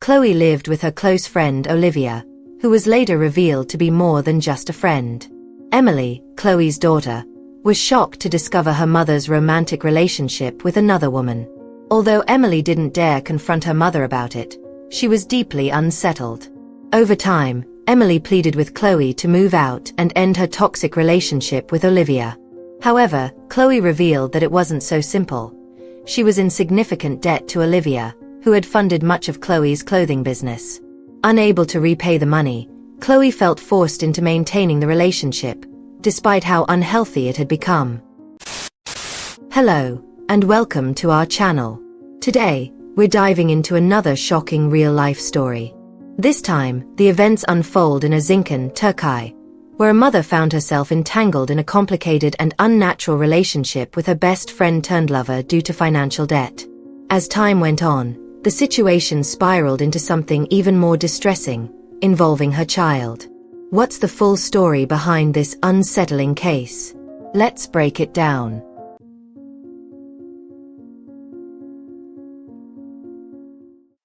Chloe lived with her close friend Olivia, who was later revealed to be more than just a friend. Emily, Chloe's daughter, was shocked to discover her mother's romantic relationship with another woman. Although Emily didn't dare confront her mother about it, she was deeply unsettled. Over time, Emily pleaded with Chloe to move out and end her toxic relationship with Olivia. However, Chloe revealed that it wasn't so simple. She was in significant debt to Olivia, who had funded much of Chloe's clothing business. Unable to repay the money, Chloe felt forced into maintaining the relationship, despite how unhealthy it had become. Hello, and welcome to our channel. Today, we're diving into another shocking real-life story. This time, the events unfold in Erzincan, Turkey, where a mother found herself entangled in a complicated and unnatural relationship with her best friend-turned-lover due to financial debt. As time went on, the situation spiraled into something even more distressing, involving her child. What's the full story behind this unsettling case? Let's break it down.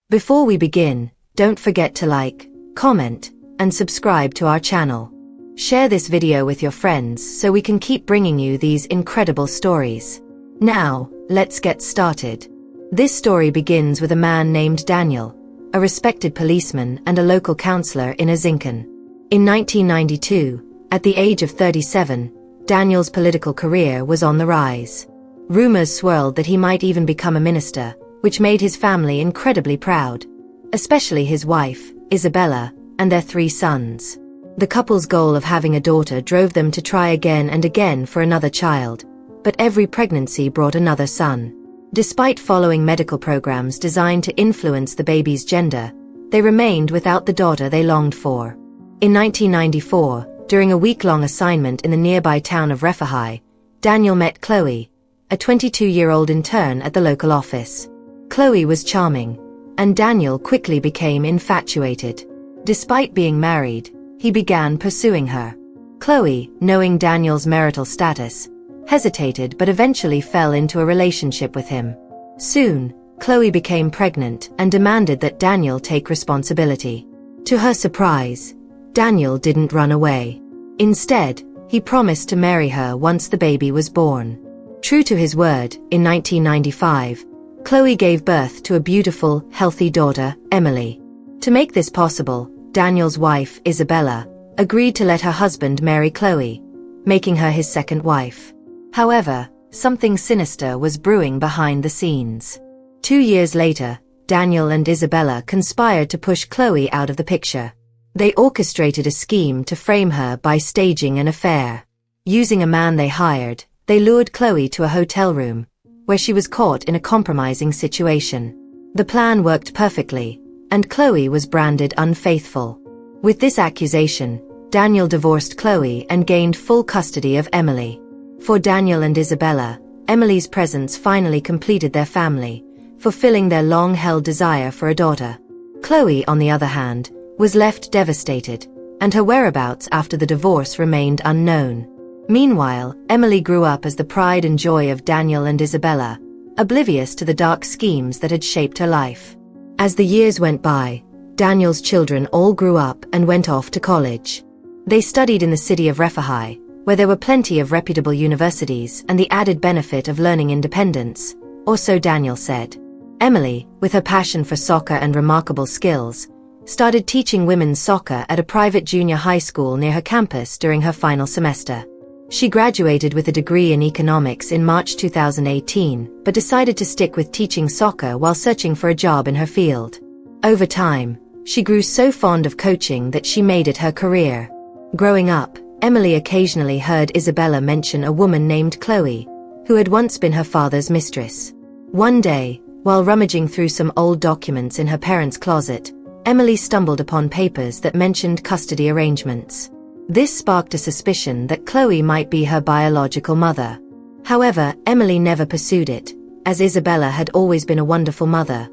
Before we begin, don't forget to like, comment, and subscribe to our channel. Share this video with your friends so we can keep bringing you these incredible stories. Now, let's get started. This story begins with a man named Daniel, a respected policeman and a local counselor in Erzincan. In 1992, at the age of 37, Daniel's political career was on the rise. Rumors swirled that he might even become a minister, which made his family incredibly proud, especially his wife, Isabella, and their 3 sons. The couple's goal of having a daughter drove them to try again and again for another child, but every pregnancy brought another son. Despite following medical programs designed to influence the baby's gender, they remained without the daughter they longed for. In 1994, during a week-long assignment in the nearby town of Refahai, Daniel met Chloe, a 22-year-old intern at the local office. Chloe was charming, and Daniel quickly became infatuated. Despite being married, he began pursuing her. Chloe, knowing Daniel's marital status, hesitated but eventually fell into a relationship with him. Soon, Chloe became pregnant and demanded that Daniel take responsibility. To her surprise, Daniel didn't run away. Instead, he promised to marry her once the baby was born. True to his word, in 1995, Chloe gave birth to a beautiful, healthy daughter, Emily. To make this possible, Daniel's wife, Isabella, agreed to let her husband marry Chloe, making her his second wife. However, something sinister was brewing behind the scenes. 2 years later, Daniel and Isabella conspired to push Chloe out of the picture. They orchestrated a scheme to frame her by staging an affair. Using a man they hired, they lured Chloe to a hotel room, where she was caught in a compromising situation. The plan worked perfectly, and Chloe was branded unfaithful. With this accusation, Daniel divorced Chloe and gained full custody of Emily. For Daniel and Isabella, Emily's presence finally completed their family, fulfilling their long-held desire for a daughter. Chloe, on the other hand, was left devastated, and her whereabouts after the divorce remained unknown. Meanwhile, Emily grew up as the pride and joy of Daniel and Isabella, oblivious to the dark schemes that had shaped her life. As the years went by, Daniel's children all grew up and went off to college. They studied in the city of Refahai, where there were plenty of reputable universities and the added benefit of learning independence, or so Daniel said. Emily, with her passion for soccer and remarkable skills, started teaching women's soccer at a private junior high school near her campus during her final semester. She graduated with a degree in economics in March 2018, but decided to stick with teaching soccer while searching for a job in her field. Over time, she grew so fond of coaching that she made it her career. Growing up, Emily occasionally heard Isabella mention a woman named Chloe, who had once been her father's mistress. One day, while rummaging through some old documents in her parents' closet, Emily stumbled upon papers that mentioned custody arrangements. This sparked a suspicion that Chloe might be her biological mother. However, Emily never pursued it, as Isabella had always been a wonderful mother,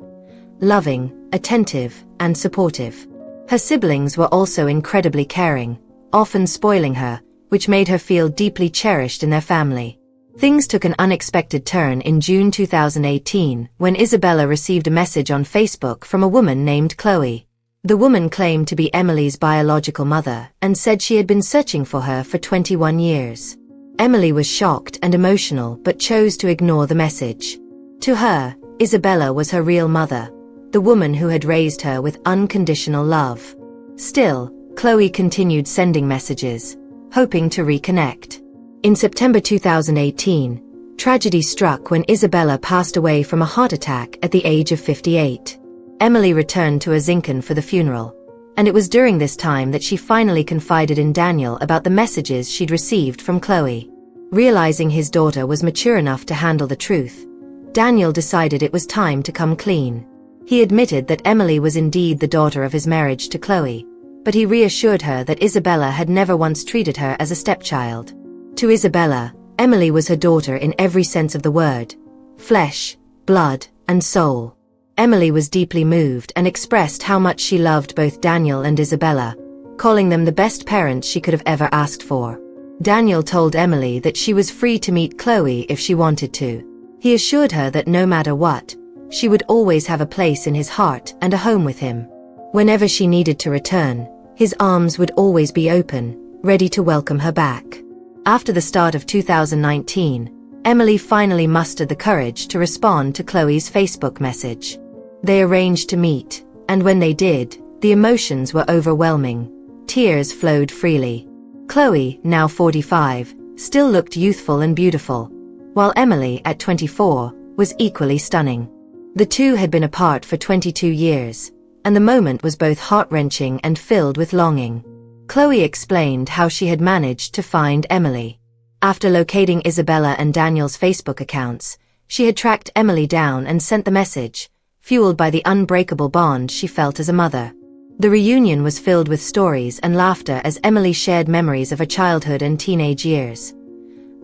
loving, attentive, and supportive. Her siblings were also incredibly caring, often spoiling her, which made her feel deeply cherished in their family. Things took an unexpected turn in June 2018 when Isabella received a message on Facebook from a woman named Chloe. The woman claimed to be Emily's biological mother and said she had been searching for her for 21 years. Emily was shocked and emotional but chose to ignore the message. To her, Isabella was her real mother, the woman who had raised her with unconditional love. Still, Chloe continued sending messages, hoping to reconnect. In September 2018, tragedy struck when Isabella passed away from a heart attack at the age of 58. Emily returned to Azincan for the funeral, and it was during this time that she finally confided in Daniel about the messages she'd received from Chloe. Realizing his daughter was mature enough to handle the truth, Daniel decided it was time to come clean. He admitted that Emily was indeed the daughter of his marriage to Chloe, but he reassured her that Isabella had never once treated her as a stepchild. To Isabella, Emily was her daughter in every sense of the word: flesh, blood, and soul. Emily was deeply moved and expressed how much she loved both Daniel and Isabella, calling them the best parents she could have ever asked for. Daniel told Emily that she was free to meet Chloe if she wanted to. He assured her that no matter what, she would always have a place in his heart and a home with him. Whenever she needed to return, his arms would always be open, ready to welcome her back. After the start of 2019, Emily finally mustered the courage to respond to Chloe's Facebook message. They arranged to meet, and when they did, the emotions were overwhelming. Tears flowed freely. Chloe, now 45, still looked youthful and beautiful, while Emily, at 24, was equally stunning. The two had been apart for 22 years, and the moment was both heart-wrenching and filled with longing. Chloe explained how she had managed to find Emily. After locating Isabella and Daniel's Facebook accounts, she had tracked Emily down and sent the message, fueled by the unbreakable bond she felt as a mother. The reunion was filled with stories and laughter as Emily shared memories of her childhood and teenage years.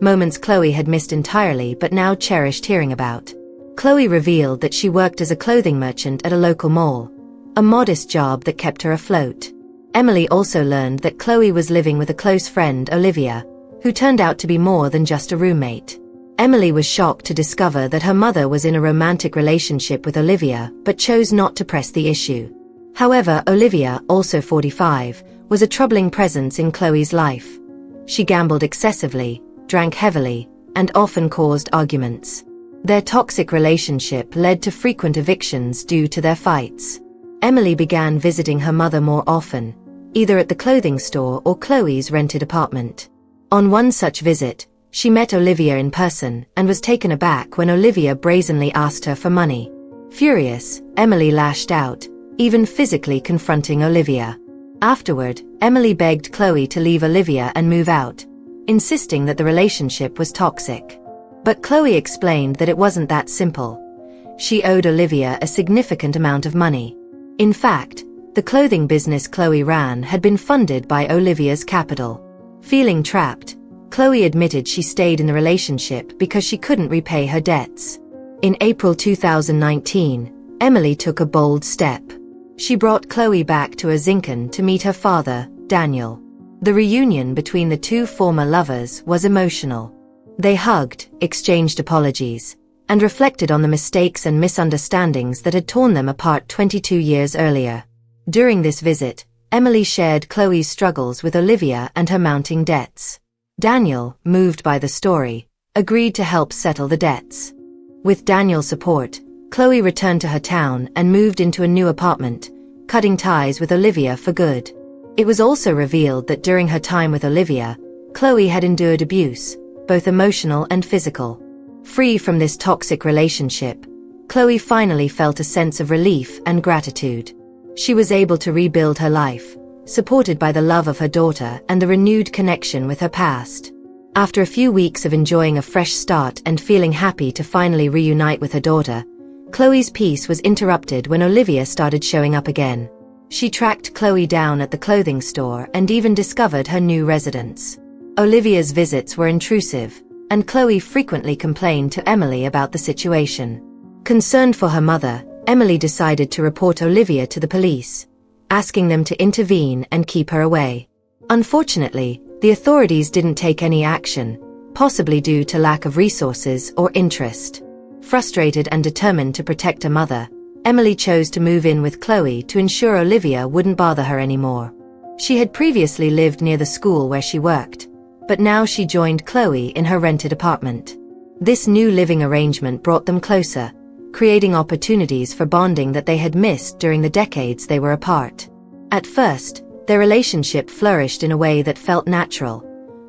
Moments Chloe had missed entirely but now cherished hearing about. Chloe revealed that she worked as a clothing merchant at a local mall, a modest job that kept her afloat. Emily also learned that Chloe was living with a close friend, Olivia, who turned out to be more than just a roommate. Emily was shocked to discover that her mother was in a romantic relationship with Olivia but chose not to press the issue. However, Olivia, also 45, was a troubling presence in Chloe's life. She gambled excessively, drank heavily, and often caused arguments. Their toxic relationship led to frequent evictions due to their fights. Emily began visiting her mother more often, either at the clothing store or Chloe's rented apartment. On one such visit, she met Olivia in person and was taken aback when Olivia brazenly asked her for money. Furious, Emily lashed out, even physically confronting Olivia. Afterward, Emily begged Chloe to leave Olivia and move out, insisting that the relationship was toxic. But Chloe explained that it wasn't that simple. She owed Olivia a significant amount of money. In fact, the clothing business Chloe ran had been funded by Olivia's capital. Feeling trapped, Chloe admitted she stayed in the relationship because she couldn't repay her debts. In April 2019, Emily took a bold step. She brought Chloe back to Azincan to meet her father, Daniel. The reunion between the two former lovers was emotional. They hugged, exchanged apologies, and reflected on the mistakes and misunderstandings that had torn them apart 22 years earlier. During this visit, Emily shared Chloe's struggles with Olivia and her mounting debts. Daniel, moved by the story, agreed to help settle the debts. With Daniel's support, Chloe returned to her town and moved into a new apartment, cutting ties with Olivia for good. It was also revealed that during her time with Olivia, Chloe had endured abuse, both emotional and physical. Free from this toxic relationship, Chloe finally felt a sense of relief and gratitude. She was able to rebuild her life, supported by the love of her daughter and the renewed connection with her past. After a few weeks of enjoying a fresh start and feeling happy to finally reunite with her daughter, Chloe's peace was interrupted when Olivia started showing up again. She tracked Chloe down at the clothing store and even discovered her new residence. Olivia's visits were intrusive, and Chloe frequently complained to Emily about the situation. Concerned for her mother, Emily decided to report Olivia to the police, asking them to intervene and keep her away. Unfortunately, the authorities didn't take any action, possibly due to lack of resources or interest. Frustrated and determined to protect her mother, Emily chose to move in with Chloe to ensure Olivia wouldn't bother her anymore. She had previously lived near the school where she worked, but now she joined Chloe in her rented apartment. This new living arrangement brought them closer, creating opportunities for bonding that they had missed during the decades they were apart. At first, their relationship flourished in a way that felt natural,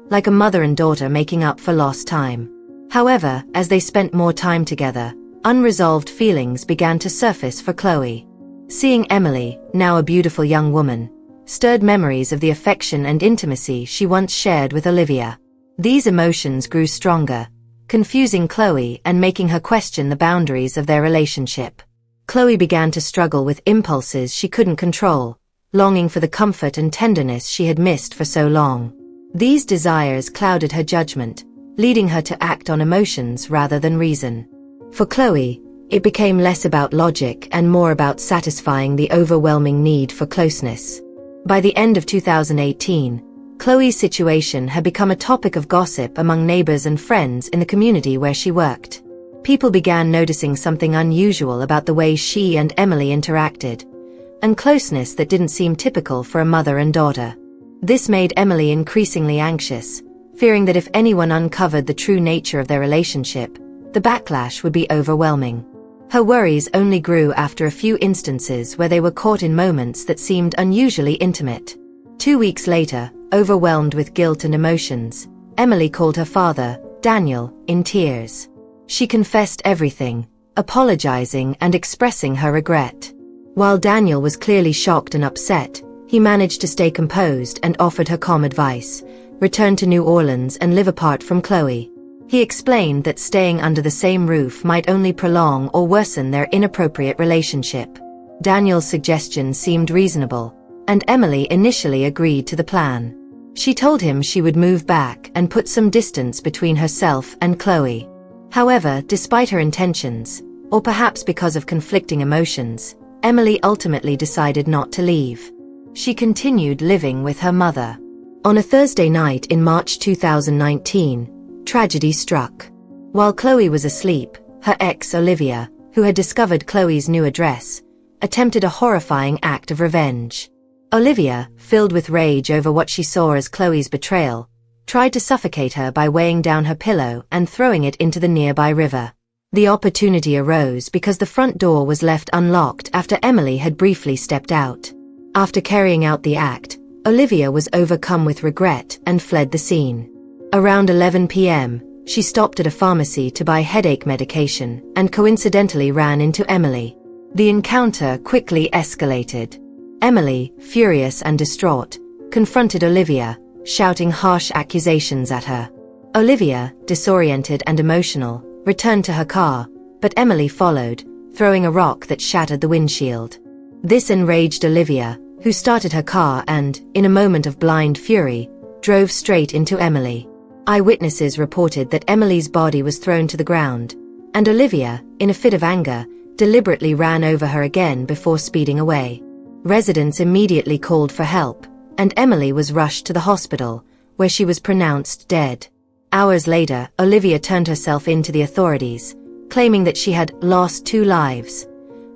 like a mother and daughter making up for lost time. However, as they spent more time together, unresolved feelings began to surface for Chloe. Seeing Emily, now a beautiful young woman, stirred memories of the affection and intimacy she once shared with Olivia. These emotions grew stronger, confusing Chloe and making her question the boundaries of their relationship. Chloe began to struggle with impulses she couldn't control, longing for the comfort and tenderness she had missed for so long. These desires clouded her judgment, leading her to act on emotions rather than reason. For Chloe, it became less about logic and more about satisfying the overwhelming need for closeness. By the end of 2018, Chloe's situation had become a topic of gossip among neighbors and friends in the community where she worked. People began noticing something unusual about the way she and Emily interacted, and closeness that didn't seem typical for a mother and daughter. This made Emily increasingly anxious, fearing that if anyone uncovered the true nature of their relationship, the backlash would be overwhelming. Her worries only grew after a few instances where they were caught in moments that seemed unusually intimate. 2 weeks later, overwhelmed with guilt and emotions, Emily called her father, Daniel, in tears. She confessed everything, apologizing and expressing her regret. While Daniel was clearly shocked and upset, he managed to stay composed and offered her calm advice: return to New Orleans and live apart from Chloe. He explained that staying under the same roof might only prolong or worsen their inappropriate relationship. Daniel's suggestion seemed reasonable, and Emily initially agreed to the plan. She told him she would move back and put some distance between herself and Chloe. However, despite her intentions, or perhaps because of conflicting emotions, Emily ultimately decided not to leave. She continued living with her mother. On a Thursday night in March 2019, tragedy struck. While Chloe was asleep, her ex Olivia, who had discovered Chloe's new address, attempted a horrifying act of revenge. Olivia, filled with rage over what she saw as Chloe's betrayal, tried to suffocate her by weighing down her pillow and throwing it into the nearby river. The opportunity arose because the front door was left unlocked after Emily had briefly stepped out. After carrying out the act, Olivia was overcome with regret and fled the scene. Around 11 p.m., she stopped at a pharmacy to buy headache medication and coincidentally ran into Emily. The encounter quickly escalated. Emily, furious and distraught, confronted Olivia, shouting harsh accusations at her. Olivia, disoriented and emotional, returned to her car, but Emily followed, throwing a rock that shattered the windshield. This enraged Olivia, who started her car and, in a moment of blind fury, drove straight into Emily. Eyewitnesses reported that Emily's body was thrown to the ground, and Olivia, in a fit of anger, deliberately ran over her again before speeding away. Residents immediately called for help, and Emily was rushed to the hospital, where she was pronounced dead. Hours later, Olivia turned herself in to the authorities, claiming that she had lost 2 lives: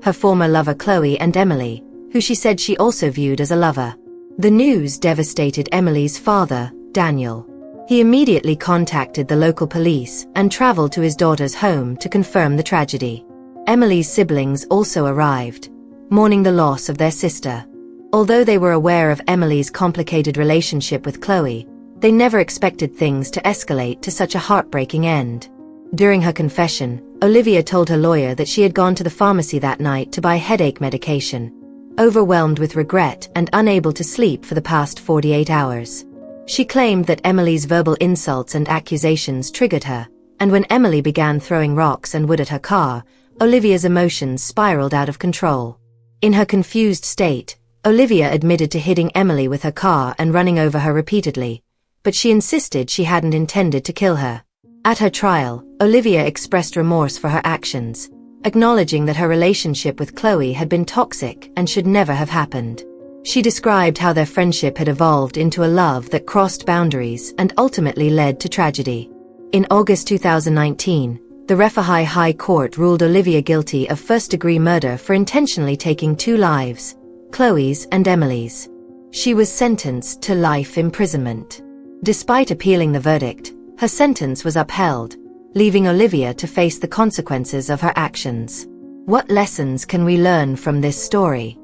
her former lover Chloe and Emily, who she said she also viewed as a lover. The news devastated Emily's father, Daniel. He immediately contacted the local police and traveled to his daughter's home to confirm the tragedy. Emily's siblings also arrived, mourning the loss of their sister. Although they were aware of Emily's complicated relationship with Chloe, they never expected things to escalate to such a heartbreaking end. During her confession, Olivia told her lawyer that she had gone to the pharmacy that night to buy headache medication, overwhelmed with regret and unable to sleep for the past 48 hours. She claimed that Emily's verbal insults and accusations triggered her, and when Emily began throwing rocks and wood at her car, Olivia's emotions spiraled out of control. In her confused state, Olivia admitted to hitting Emily with her car and running over her repeatedly, but she insisted she hadn't intended to kill her. At her trial, Olivia expressed remorse for her actions, acknowledging that her relationship with Chloe had been toxic and should never have happened. She described how their friendship had evolved into a love that crossed boundaries and ultimately led to tragedy. In August 2019, the Refahi High Court ruled Olivia guilty of first-degree murder for intentionally taking 2 lives, Chloe's and Emily's. She was sentenced to life imprisonment. Despite appealing the verdict, her sentence was upheld, leaving Olivia to face the consequences of her actions. What lessons can we learn from this story?